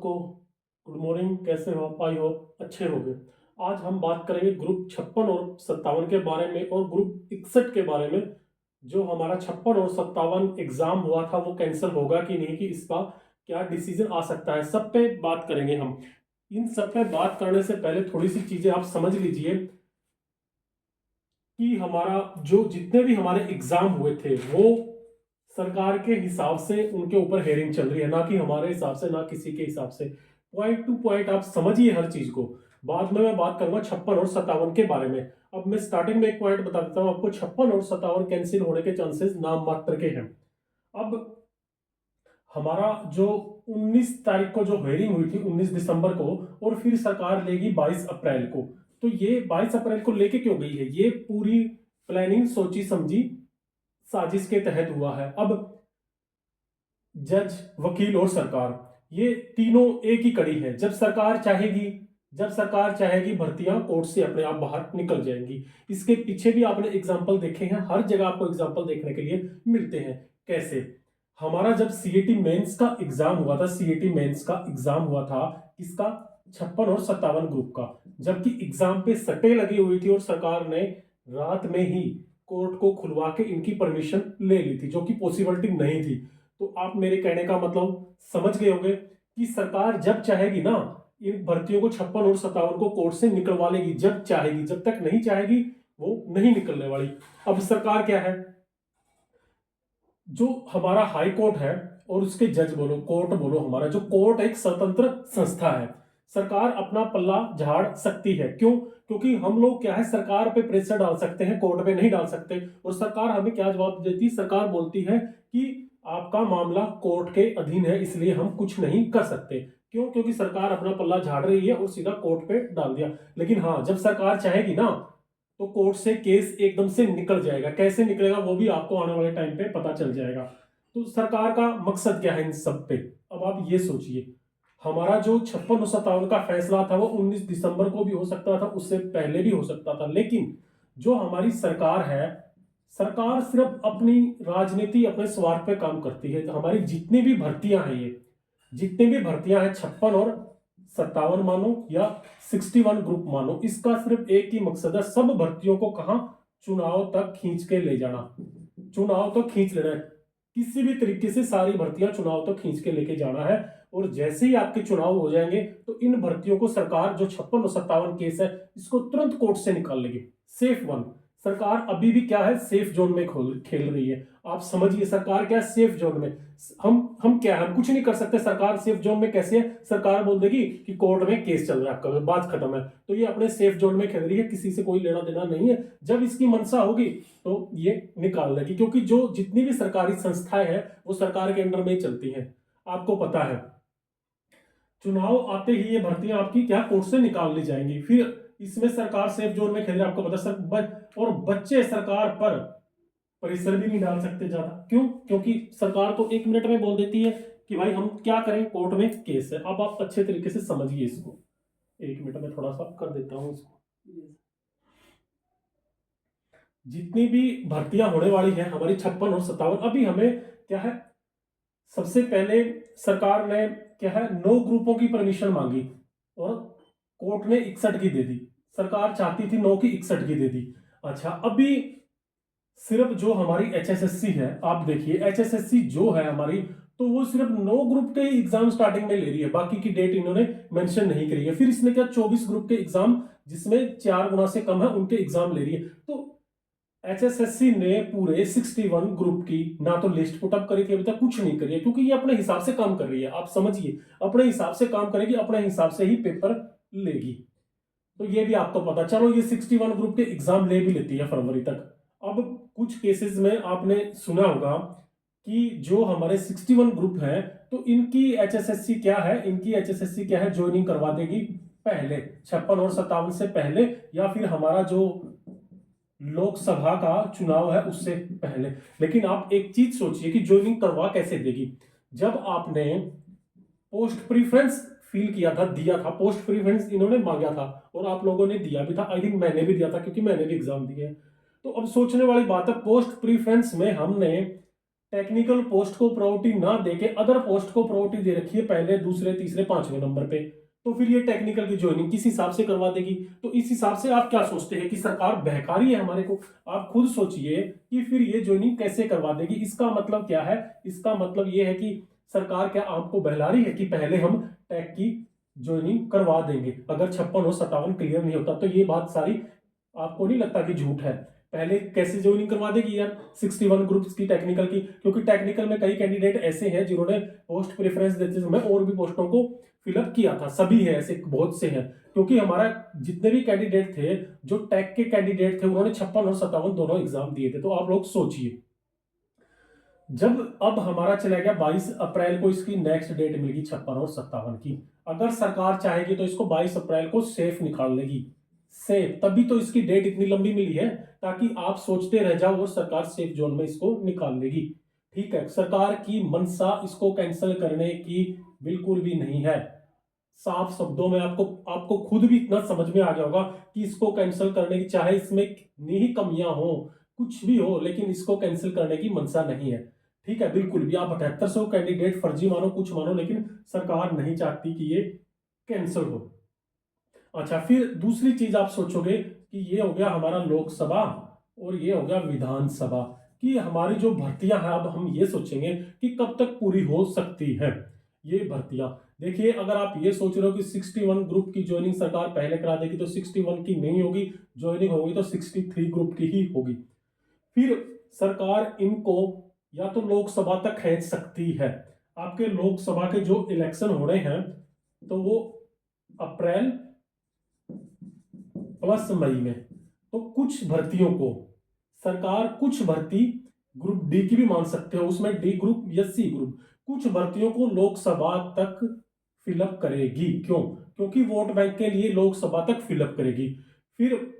सबको good morning. कैसे हो? आई हो अच्छे होंगे। आज हम बात करेंगे ग्रुप 56 और 57 के बारे में और ग्रुप 61 के बारे में। जो हमारा 56 और 57 एग्जाम हुआ था वो कैंसिल होगा कि नहीं, कि इसका क्या डिसीजन आ सकता है, सब पे बात करेंगे हम। इन सब पे बात करने से पहले थोड़ी सी चीजें आप समझ लीजिए कि हमारा जो जितने भी हमारे एग्जाम हुए थे वो सरकार के हिसाब से उनके ऊपर हेयरिंग चल रही है, ना कि हमारे हिसाब से, ना किसी के हिसाब से। पॉइंट टू पॉइंट आप समझिए हर चीज को। बाद में मैं बात करूंगा 56 और 57 के बारे में। अब मैं स्टार्टिंग में एक पॉइंट बता देता हूं आपको। 56 और 57 कैंसिल होने के चांसेस नाम मात्र के हैं। अब हमारा जो 19 तारीख को जो हेयरिंग हुई थी 19 दिसंबर को, और फिर सरकार लेगी 22 अप्रैल को। तो ये 22 अप्रैल को लेके क्यों गई है? ये पूरी प्लानिंग सोची समझी साजिश के तहत हुआ है। अब जज, वकील और सरकार, ये तीनों एक ही कड़ी है। जब सरकार चाहेगी भर्तियां कोर्ट से अपने आप बाहर निकल जाएंगी। इसके पीछे भी आपने एग्जाम्पल देखे हैं, हर जगह आपको एग्जाम्पल देखने के लिए मिलते हैं। कैसे? हमारा जब सीएटी मेंस का एग्जाम हुआ था, सीएटी मेंस का एग्जाम हुआ था किसका? 56 और 57 ग्रुप का। जबकि एग्जाम पे सट्टे लगी हुई थी और सरकार ने रात में ही कोर्ट को खुलवा के इनकी परमिशन ले ली थी, जो कि पॉसिबिलिटी नहीं थी। तो आप मेरे कहने का मतलब समझ गए होंगे कि सरकार जब चाहेगी ना, इन भर्तियों को 56 और 57 को कोर्ट से निकलवा लेगी जब चाहेगी। जब तक नहीं चाहेगी वो नहीं निकलने वाली। अब सरकार क्या है, जो हमारा हाई कोर्ट है और उसके जज बोलो, कोर्ट बोलो, हमारा जो कोर्ट एक स्वतंत्र संस्था है। सरकार अपना पल्ला झाड़ सकती है। क्यों? क्योंकि हम लोग क्या है, सरकार पे प्रेशर डाल सकते हैं, कोर्ट पे नहीं डाल सकते। और सरकार हमें क्या जवाब देती है? सरकार बोलती है कि आपका मामला कोर्ट के अधीन है, इसलिए हम कुछ नहीं कर सकते। क्यों? क्योंकि सरकार अपना पल्ला झाड़ रही है और सीधा कोर्ट पे डाल दिया। लेकिन हाँ, जब सरकार चाहेगी ना तो कोर्ट से केस एकदम से निकल जाएगा। कैसे निकलेगा वो भी आपको आने वाले टाइम पे पता चल जाएगा। तो सरकार का मकसद क्या है इन सब पे? अब आप ये सोचिए, हमारा जो 56 और 57 का फैसला था वो 19 दिसंबर को भी हो सकता था, उससे पहले भी हो सकता था। लेकिन जो हमारी सरकार है, सरकार सिर्फ अपनी राजनीति, अपने स्वार्थ पे काम करती है। तो हमारी जितनी भी भर्तियां हैं, ये जितनी भी भर्तियां हैं 56 और 57 मानो या 61 ग्रुप मानो, इसका सिर्फ एक ही मकसद है, सब भर्तियों को कहां? चुनाव तक खींच के ले जाना। चुनाव तक खींच लेना है, किसी भी तरीके से सारी भर्तियां चुनाव तक खींच के लेके जाना है। और जैसे ही आपके चुनाव हो जाएंगे तो इन भर्तियों को सरकार, जो 56 और 57 केस है, इसको तुरंत कोर्ट से निकाल लेगी। Safe one. सरकार अभी भी क्या है, सेफ जोन में खेल रही है। आप समझिए, सरकार क्या है, सेफ जोन में। हम क्या है, हम कुछ नहीं कर सकते। सरकार सेफ जोन में कैसे है? सरकार बोल देगी कि कोर्ट में केस चल रहा है आपका, बात खत्म है। तो ये अपने सेफ जोन में खेल रही है, किसी से कोई लेना देना नहीं है। जब इसकी मंशा होगी तो ये निकाल लेगी, क्योंकि जो जितनी भी सरकारी संस्थाएं हैं वो सरकार के अंडर में ही चलती हैं। आपको पता है, चुनाव आते ही ये भर्तियां आपकी क्या कोर्ट से निकाल ली जाएंगी। फिर इसमें सरकार सेफ जोन में खेल रही है, आपको पता और बच्चे सरकार पर प्रेशर भी नहीं डाल सकते ज्यादा। क्यों? क्योंकि सरकार तो 1 मिनट में बोल देती है कि भाई हम क्या करें, कोर्ट में केस है। अब आप अच्छे तरीके से समझिए इसको। 1 मिनट में थोड़ा सा कर देता हूं इसको। जितनी भी भर्तियां होने वाली है हमारी 56 और 57, अभी हमें क्या है, सबसे पहले सरकार ने क्या है, 9 ग्रुपों की परमिशन मांगी और कोर्ट ने 61 की दे दी। सरकार चाहती थी 9 की, 61 की दे दी। अच्छा, अभी सिर्फ जो हमारी एचएसएससी है, आप देखिए एचएसएससी जो है हमारी, तो वो सिर्फ 9 ग्रुप के एग्जाम स्टार्टिंग में ले रही है, बाकी की डेट इन्होंने मेंशन नहीं करी है। फिर इसने क्या, 24 ग्रुप के एग्जाम, जिसमें 4 गुना से कम है, उनके एग्जाम ले रही है। तो एचएसएससी ने पूरे 61 ग्रुप की ना तो लिस्ट पुटअप करी थी, अभी तक कुछ नहीं करी है, क्योंकि ये अपने हिसाब से काम कर रही है। आप समझिए, अपने हिसाब से काम करेगी, अपने हिसाब से ही पेपर लेगी। तो ये भी आपको पता। चलो, ये 61 ग्रुप के एग्जाम ले भी लेती है फरवरी तक। अब कुछ केसेस में आपने सुना होगा कि जो हमारे 61 ग्रुप हैं, तो इनकी एचएसएससी क्या है, ज्वाइनिंग करवा देगी पहले, 56 और 57 से पहले, या फिर हमारा जो लोकसभा का चुनाव है उससे पहले। लेकिन आप एक चीज सोचिए कि ज्वाइनिंग करवा कैसे देगी? जब आपने पोस्ट प्रीफरेंस फील किया था, दिया था, पोस्ट प्रीफरेंस इन्होंने मांगा था और आप लोगों ने दिया भी था। आई थिंक मैंने भी दिया था, क्योंकि मैंने भी एग्जाम दिए। तो अब सोचने वाली बात है, पोस्ट प्रीफरेंस में हमने टेक्निकल पोस्ट को प्रायोरिटी ना देके अदर पोस्ट को प्रायोरिटी दे रखी है पहले, दूसरे, तीसरे, पांचवें नंबर पे, तो फिर ये टेक्निकल की ज्वाइनिंग किस हिसाब से करवा देगी? तो इस हिसाब से आप क्या सोचते हैं कि सरकार बहका रही है हमारे को? आप खुद सोचिए कि फिर ये ज्वाइनिंग कैसे करवा देगी। इसका मतलब क्या है? इसका मतलब ये है कि सरकार क्या आपको बहला रही है कि पहले हम टेक की ज्वाइनिंग करवा देंगे अगर 56 और 57 क्लियर नहीं होता? तो ये बात सारी आपको नहीं लगता कि झूठ है? पहले कैसे ज्वाइनिंग करवा देगी यार 61 ग्रुप्स की टेक्निकल की? क्योंकि टेक्निकल में कई कैंडिडेट ऐसे हैं जिन्होंने पोस्ट प्रेफरेंस देते समय और भी पोस्टों को फिलअप किया था, सभी है ऐसे, बहुत से हैं। क्योंकि हमारा जितने भी कैंडिडेट थे, जो टेक के कैंडिडेट थे, उन्होंने 56 और 57 दोनों एग्जाम दिए थे। तो आप लोग सोचिए, जब अब हमारा चला गया 22 अप्रैल को, इसकी नेक्स्ट डेट मिल गई 56 और 57 की। अगर सरकार चाहेगी तो इसको 22 अप्रैल को सेफ निकाल लेगी, सेफ। तभी तो इसकी डेट इतनी लंबी मिली है, ताकि आप सोचते रह जाओ और सरकार सेफ जोन में इसको निकाल लेगी। ठीक है, सरकार की मंशा इसको कैंसिल करने की बिल्कुल भी नहीं है। साफ शब्दों में आपको आपको खुद भी इतना समझ में आ गया होगा कि इसको कैंसिल करने की, चाहे इसमें कितनी ही कमियां हो, कुछ भी हो, लेकिन इसको कैंसिल करने की मंशा नहीं है। ठीक है, बिल्कुल भी। आप 7800 कैंडिडेट फर्जी मानो, कुछ मानो, लेकिन सरकार नहीं चाहती कि ये कैंसिल हो। अच्छा, फिर दूसरी चीज आप सोचोगे कि ये हो गया हमारा लोकसभा और ये हो गया विधानसभा की हमारी जो भर्तियां हैं। अब हम ये सोचेंगे कि कब तक पूरी हो सकती है ये भर्तियां। देखिए, अगर आप ये सोच रहे हो कि 61 ग्रुप की ज्वाइनिंग सरकार पहले करा देगी, तो 61 की नहीं होगी ज्वाइनिंग, होगी तो 63 ग्रुप की ही होगी। फिर सरकार इनको या तो लोकसभा तक खींच सकती है। आपके लोकसभा के जो इलेक्शन हो रहे हैं, तो वो अप्रैल प्लस मई में, तो कुछ भर्तियों को सरकार, कुछ भर्ती ग्रुप डी की भी मान सकते हो, उसमें डी ग्रुप या सी ग्रुप, कुछ भर्तियों को लोकसभा तक फिलअप करेगी। क्यों? क्योंकि वोट बैंक के लिए लोकसभा तक फिलअप करेगी। फिर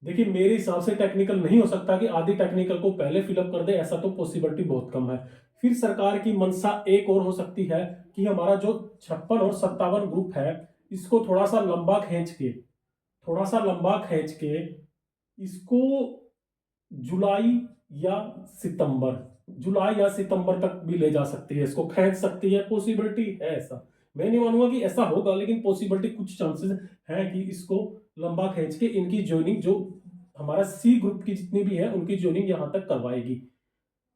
देखिए, मेरे हिसाब से टेक्निकल नहीं हो सकता कि आधी टेक्निकल को पहले फिलअप कर दे, ऐसा तो पॉसिबिलिटी बहुत कम है। फिर सरकार की मंशा एक और हो सकती है कि हमारा जो 56 और 57 ग्रुप है, इसको थोड़ा सा लंबा खींच के इसको जुलाई या सितंबर तक भी ले जा सकती है, इसको खींच सकती है, पॉसिबिलिटी है ऐसा। मैं नहीं मानूंगा कि ऐसा होगा, लेकिन पॉसिबिलिटी, कुछ चांसेस है कि इसको लंबा खींच के इनकी ज्वाइनिंग, जो हमारा सी ग्रुप की जितनी भी है, उनकी ज्वाइनिंग यहां तक करवाएगी।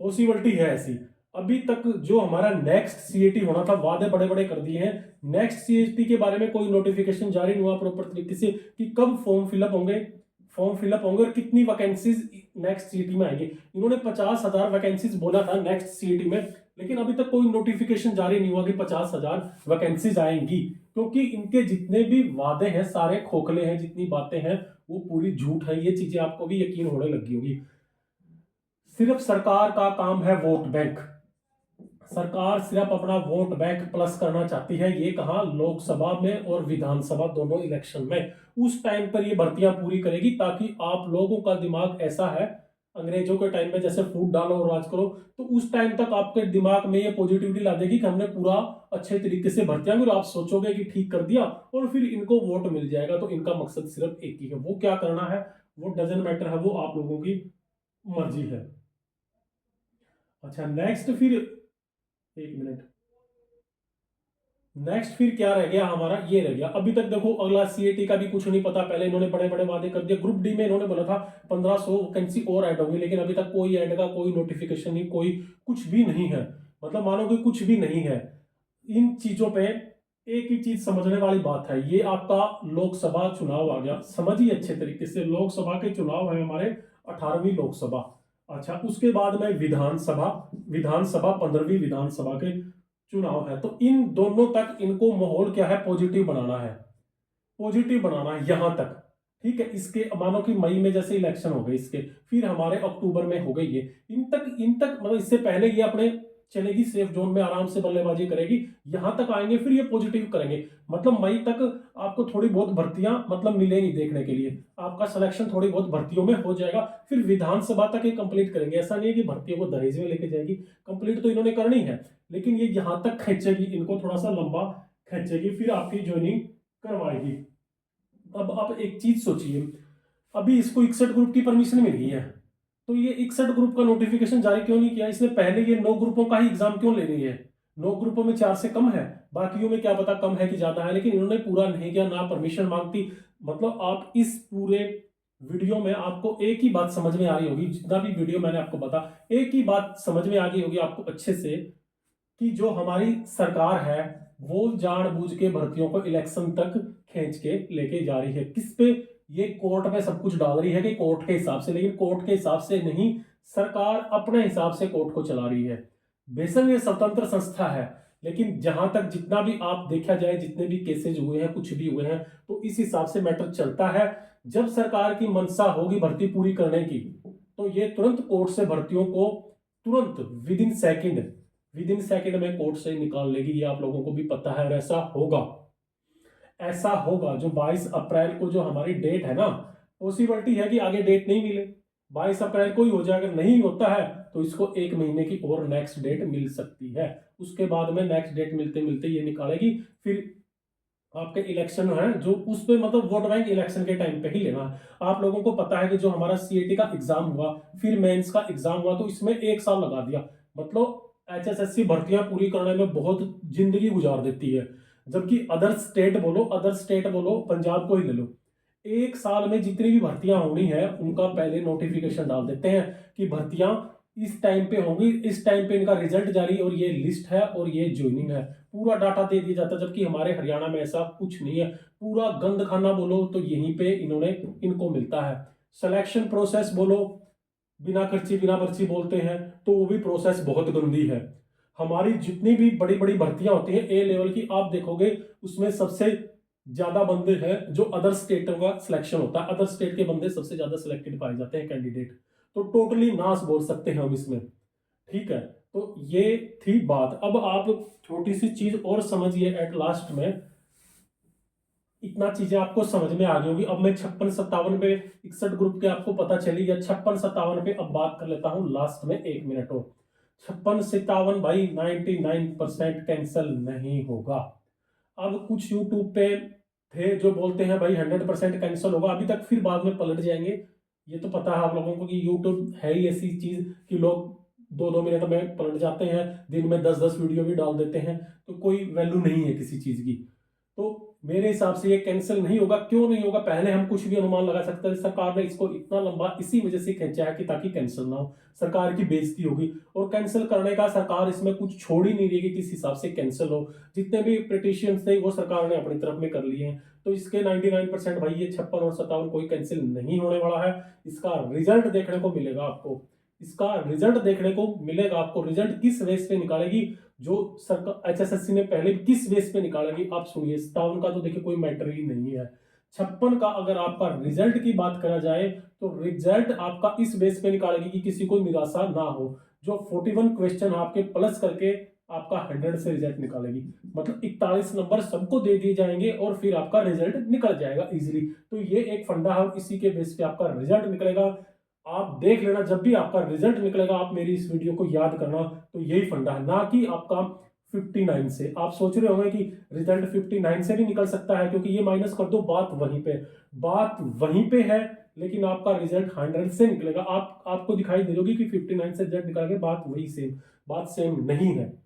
पॉसिबिलिटी है ऐसी। अभी तक जो हमारा नेक्स्ट सीएटी होना था, वादे बड़े बड़े कर दिए हैं। नेक्स्ट सीएटी के बारे में कोई नोटिफिकेशन जारी नहीं हुआ प्रॉपर तरीके से कि कब फॉर्म फिलअप होंगे और कितनी वैकेंसीज नेक्स्ट सीईटी में आएंगे। इन्होंने 50,000 वैकेंसीज बोला था नेक्स्ट सीईटी में, लेकिन अभी तक कोई नोटिफिकेशन जारी नहीं हुआ कि 50,000 वैकेंसीज आएंगी। क्योंकि इनके जितने भी वादे हैं सारे खोखले हैं, जितनी बातें हैं वो पूरी झूठ है। ये चीजें आपको भी यकीन होने लगी होगी। सिर्फ सरकार का काम है वोट बैंक। सरकार सिर्फ अपना वोट बैंक प्लस करना चाहती है। ये कहा, लोकसभा में और विधानसभा दोनों इलेक्शन में। उस टाइम पर ये भर्तियां पूरी करेगी, ताकि आप लोगों का दिमाग ऐसा है, अंग्रेजों के टाइम में जैसे फूट डालो और राज करो, तो उस टाइम तक आपके दिमाग में ये पॉजिटिविटी ला देगी कि हमने पूरा अच्छे तरीके से भर्तियां, और आप सोचोगे कि ठीक कर दिया और फिर इनको वोट मिल जाएगा। तो इनका मकसद सिर्फ एक ही है, वो क्या करना है वो डजंट मैटर है, वो आप लोगों की मर्जी है। अच्छा, नेक्स्ट फिर, एक मिनट, नेक्स्ट फिर क्या रह गया हमारा? ये रह गया। अभी तक देखो, अगला सीएटी का भी कुछ नहीं पता। पहले इन्होंने बड़े बड़े वादे कर दिए। ग्रुप डी में इन्होंने बोला था 1500 वैकेंसी और ऐड होगी, लेकिन अभी तक कोई ऐड का कोई नोटिफिकेशन नहीं, कोई कुछ भी नहीं है। मतलब मानो कि कुछ भी नहीं है। इन चीजों पे एक ही चीज समझने वाली बात है, ये आपका लोकसभा चुनाव आ गया, समझिए अच्छे तरीके से। लोकसभा के चुनाव है हमारे, 18वीं लोकसभा। अच्छा, उसके बाद में विधानसभा 15वीं विधानसभा के चुनाव है। तो इन दोनों तक इनको माहौल क्या है? पॉजिटिव बनाना है, पॉजिटिव बनाना है यहां तक। ठीक है, इसके मानो कि मई में जैसे इलेक्शन हो गए इसके, फिर हमारे अक्टूबर में हो गई ये, इन तक मतलब इससे पहले ये अपने चलेगी सेफ जोन में, आराम से बल्लेबाजी करेगी। यहां तक आएंगे फिर ये पॉजिटिव करेंगे। मतलब मई तक आपको थोड़ी बहुत भर्तियां मतलब मिलेंगी देखने के लिए, आपका सिलेक्शन थोड़ी बहुत भर्तियों में हो जाएगा। फिर विधानसभा तक ये कंप्लीट करेंगे। ऐसा नहीं है कि भर्तियों को दहेज में लेके जाएगी, कंप्लीट तो इन्होंने करनी है, लेकिन ये यहां तक खींचेगी, इनको थोड़ा सा लंबा खींचेगी, फिर आपकी ज्वाइनिंग करवाएगी। अब आप एक चीज सोचिए, अभी इसको 61 ग्रुप की परमिशन मिल गई है, तो ये 61 ग्रुप का नोटिफिकेशन जारी क्यों नहीं किया? इसने पहले ये 9 ग्रुपों का ही एग्जाम क्यों ले रही है? 9 ग्रुपों में 4 से कम है, बाकियों में क्या पता कम है कि ज्यादा है, लेकिन इन्होंने पूरा नहीं किया, ना परमिशन मांगती। मतलब आप इस पूरे वीडियो में आपको एक ही बात समझ में आ रही होगी, जितना भी वीडियो मैंने आपको बता, एक ही बात समझ में आ गई होगी आपको अच्छे से, कि जो हमारी सरकार है वो जानबूझ के भर्तियों को इलेक्शन तक खींच के लेके जा रही है। किस पे? ये कोर्ट में सब कुछ डाल रही है कि कोर्ट के हिसाब से, लेकिन कोर्ट के हिसाब से नहीं, सरकार अपने हिसाब से कोर्ट को चला रही है। बेशक ये स्वतंत्र संस्था है, लेकिन जहां तक जितना भी आप देखा जाए, जितने भी केसेज हुए हैं, कुछ भी हुए हैं, तो इस हिसाब से मैटर चलता है। जब सरकार की मंशा होगी भर्ती पूरी करने की, तो ये तुरंत कोर्ट से भर्तियों को तुरंत विद इन सेकेंड में कोर्ट से निकाल लेगी। ये आप लोगों को भी पता है, और ऐसा होगा। जो 22 अप्रैल को जो हमारी डेट है ना, पॉसिबिलिटी है कि आगे डेट नहीं मिले, 22 अप्रैल को ही हो जाए। अगर नहीं होता है तो इसको 1 महीने की और नेक्स्ट डेट मिल सकती है। उसके बाद में नेक्स्ट डेट मिलते मिलते ये निकालेगी। फिर आपके इलेक्शन है जो उस पे, मतलब वोट बैंक इलेक्शन के टाइम पे ही लेना है। आप लोगों को पता है कि जो हमारा सीएटी का एग्जाम हुआ, फिर मेंस का एग्जाम हुआ, तो इसमें 1 साल लगा दिया। मतलब एचएसएससी भर्तियां पूरी करने में बहुत जिंदगी गुजार देती है। जबकि अदर स्टेट बोलो, पंजाब को ही ले लो, 1 साल में जितनी भी भर्तियां होनी है उनका पहले नोटिफिकेशन डाल देते हैं कि भर्तियां इस टाइम पे होंगी, इस टाइम पे इनका रिजल्ट जारी, और ये लिस्ट है और ये ज्वाइनिंग है, पूरा डाटा दे दिया जाता है। जबकि हमारे हरियाणा में ऐसा कुछ नहीं है। पूरा गंद खाना बोलो तो यहीं पे इनको मिलता है। सिलेक्शन प्रोसेस बोलो, बिना खर्ची बिना पर्ची बोलते हैं, तो वो भी प्रोसेस बहुत गंदी है। हमारी जितनी भी बड़ी बड़ी भर्तियां होती हैं ए लेवल की, आप देखोगे उसमें सबसे ज्यादा बंदे हैं जो अदर स्टेटों का सिलेक्शन होता है। अदर स्टेट के बंदे सबसे ज्यादा सिलेक्टेड पाए जाते हैं कैंडिडेट। तो टोटली नाश बोल सकते हैं हम इसमें। ठीक है, तो ये थी बात। अब आप छोटी सी चीज और समझिए एट लास्ट में, इतना चीजें आपको समझ में आ गई होगी। अब मैं 56-57 पे 61 ग्रुप के आपको पता चली, या 56-57 पे अब बात कर लेता हूं लास्ट में 1 मिनट और। 56-57 भाई 99% कैंसिल नहीं होगा। अब कुछ यूट्यूब पे थे जो बोलते हैं भाई 100% कैंसिल होगा, अभी तक फिर बाद में पलट जाएंगे। ये तो पता है आप लोगों को कि यूट्यूब है ही ऐसी चीज कि लोग 2-2 मिनट में पलट जाते हैं, दिन में 10-10 वीडियो भी डाल देते हैं, तो कोई वैल्यू नहीं है किसी चीज की। तो मेरे हिसाब से ये कैंसिल नहीं होगा। क्यों नहीं होगा? पहले हम कुछ भी अनुमान लगा सकते हैं। सरकार ने इसको इतना लंबा इसी वजह से खींचा है कि ताकि कैंसिल ना हो, सरकार की बेइज्जती होगी। और कैंसिल करने का सरकार इसमें कुछ छोड़ ही नहीं रही कि किस हिसाब से कैंसिल हो। जितने भी पिटीशंस थे वो सरकार ने अपनी तरफ में कर लिए हैं। तो इसके 99% भाई ये 56 और 57 कोई कैंसिल नहीं होने वाला है। इसका रिजल्ट देखने को मिलेगा आपको। रिजल्ट किस बेस पे निकालेगी, जो सरकार एचएसएससी ने पहले किस बेस पे निकालेगी, आप सुनिए। 57 का तो देखिए कोई मैटर ही नहीं है। 56 का अगर आपका रिजल्ट की बात करा जाए, तो रिजल्ट आपका इस बेस पे निकालेगी कि किसी को निराशा ना हो। जो 41 क्वेश्चन आपके प्लस करके आपका 100 से रिजल्ट निकालेगी। मतलब 41 नंबर सबको दे दिए जाएंगे और फिर आपका रिजल्ट निकल जाएगा इजीली। तो ये एक फंडा है, इसी के बेस पे आपका रिजल्ट निकलेगा। आप देख लेना, जब भी आपका रिजल्ट निकलेगा आप मेरी इस वीडियो को याद करना। तो यही फंडा है, ना कि आपका 59 से। आप सोच रहे होंगे कि रिजल्ट 59 से भी निकल सकता है, क्योंकि ये माइनस कर दो, बात वहीं पे है। लेकिन आपका रिजल्ट 100 से निकलेगा। आपको दिखाई दे होगी कि 59 से रिजल्ट निकाल के बात सेम नहीं है।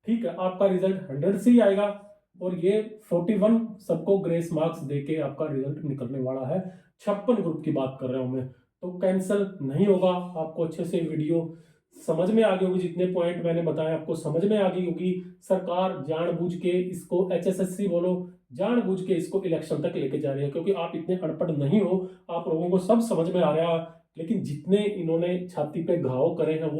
ठीक है, आपका रिजल्ट 100 से ही आएगा, और ये 41 सबको ग्रेस मार्क्स देके आपका रिजल्ट निकलने वाला है। 56 ग्रुप की बात कर रहा हूं मैं। तो कैंसिल नहीं होगा। आपको अच्छे से वीडियो समझ में आ गई होगी, जितने पॉइंट मैंने बताए आपको समझ में आ गई होगी। सरकार जानबूझ के इसको, एचएसएससी बोलो, जानबूझ के इसको इलेक्शन तक लेके जा रही है, क्योंकि आप इतने अनपढ़ नहीं हो, आप लोगों को सब समझ में आ रहा है। लेकिन जितने इन्होंने छाती पे घाव करे हैं वो